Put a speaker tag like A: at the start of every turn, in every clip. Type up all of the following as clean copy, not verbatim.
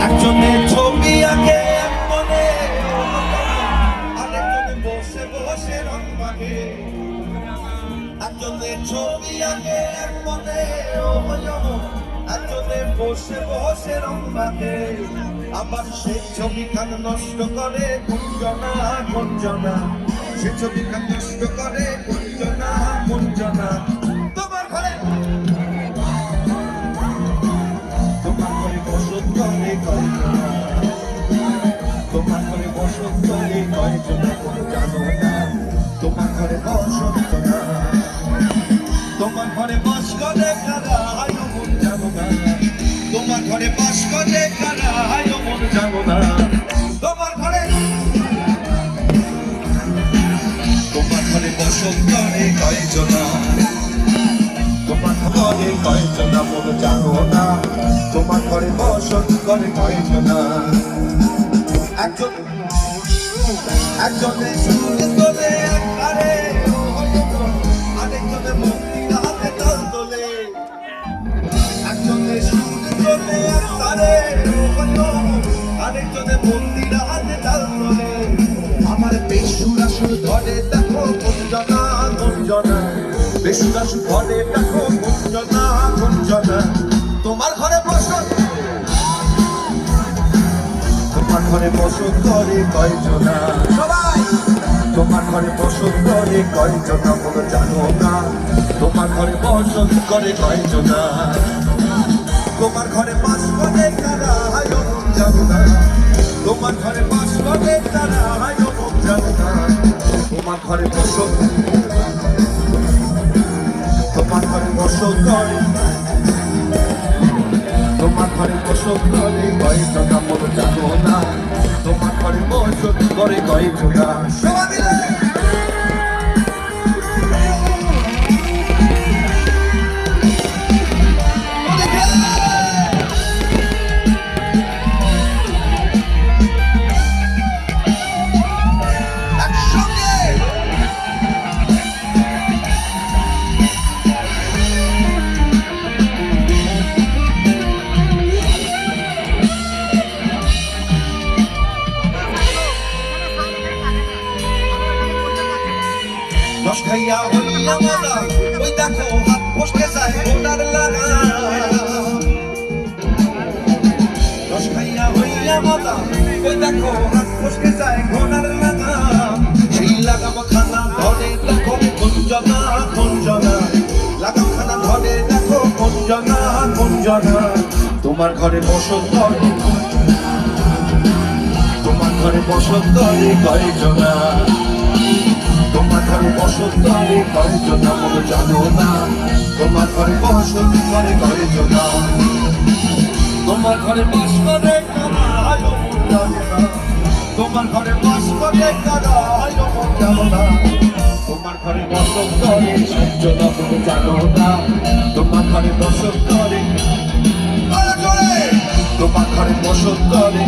A: একজনের ছবি আঁকে এক মনে, আরেকজনে বসে বসে রং মাখে। একজনের ছবি আঁকে এক মনে, একজনে বসে বসে রং মাখে। আবার সেই ছবিখান নষ্ট করে কুঞ্জনা কুঞ্জনা, সে ছবিখান নষ্ট করে কুঞ্জনা কুঞ্জনা। তোমার ঘরে বসত করে কয়জনা, তোমার ঘরে বসত করে কয়জনা জানো না। তোমার ঘরে বসত না, তোমার ঘরে বাস করে কারা মন জানো না। তোমার ঘরে বাস করে কারা মন জানো না। তোমার ঘরে বসত করে কয়জনা, তোমার ঘরে কয়জনা মন জানো না। তোমার ঘরে বসত করে কয়জনা। একজনে শুনে তোলে একবারে, আরেকজনে মন্দির হাতে তাল তোলে। একজনে শুনে তোলে একবারে, আরেকজনে মন্দির হাতে তাল তোলে। আমার বেসুরাসুর ধরে দেখো কুঞ্জনা কুঞ্জনা, বেসুরাসুর ধরে দেখো কুঞ্জনা কুঞ্জনা। তোমার ঘরে বসত, তোমার ঘরে বসত করে কয়জনা। সবাই তোমার ঘরে বসত করে কয়জনা বলো জানো না। তোমার ঘরে বসত করে কয়জনা। তোমার ঘরে বাস করে কারা মন জানো না। তোমার ঘরে বাস করে কারা মন জানো না। তোমার ঘরে বসত, তোমার ঘরে বসত করে, তোমার ঘরে বসত করে কয়জনা বলো জানো না। তোমার ঘরে বসত করে কয়জনা। সবাই মিলে রস খাইয়া হইয়া মালা, ওই দেখো হাত ফসকে যায় ঘোড়ার লাগা। রস খাইয়া হইয়া মালা, ওই দেখো হাত ফসকে যায় ঘোড়ার লাগা। সেই লাগাম খানা ধরে দেখো কুঞ্জনা কুঞ্জনা, লাগাম খানা ধরে দেখো কুঞ্জনা কুঞ্জনা। তোমার ঘরে বসত করে, তোমার ঘরে বসত করে কয়জনা। তোমার ঘরে বসত করে কয়জনা বলো জানো না। তোমার ঘরে বসত করে কয়জনা। তোমার ঘরে বাস করে কারা মন জানো না। তোমার ঘরে বাস করে কারা মন জানো না। তোমার ঘরে বসত করে কয়জনা বলো জানো না। তোমার ঘরে বসত করে, তোমার ঘরে বসত করে,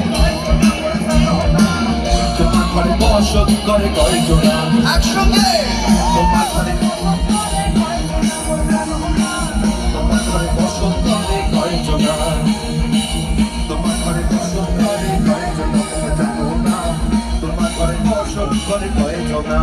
A: তোমার ঘরে বসত করে কয়জনা। একসঙ্গে তোমার ঘরে, তোমার ঘরে বসত করে কয়জনা। তোমার ঘরে বসত করে কয়জনা জানো না। তোমার ঘরে বসত করে কয়জনা।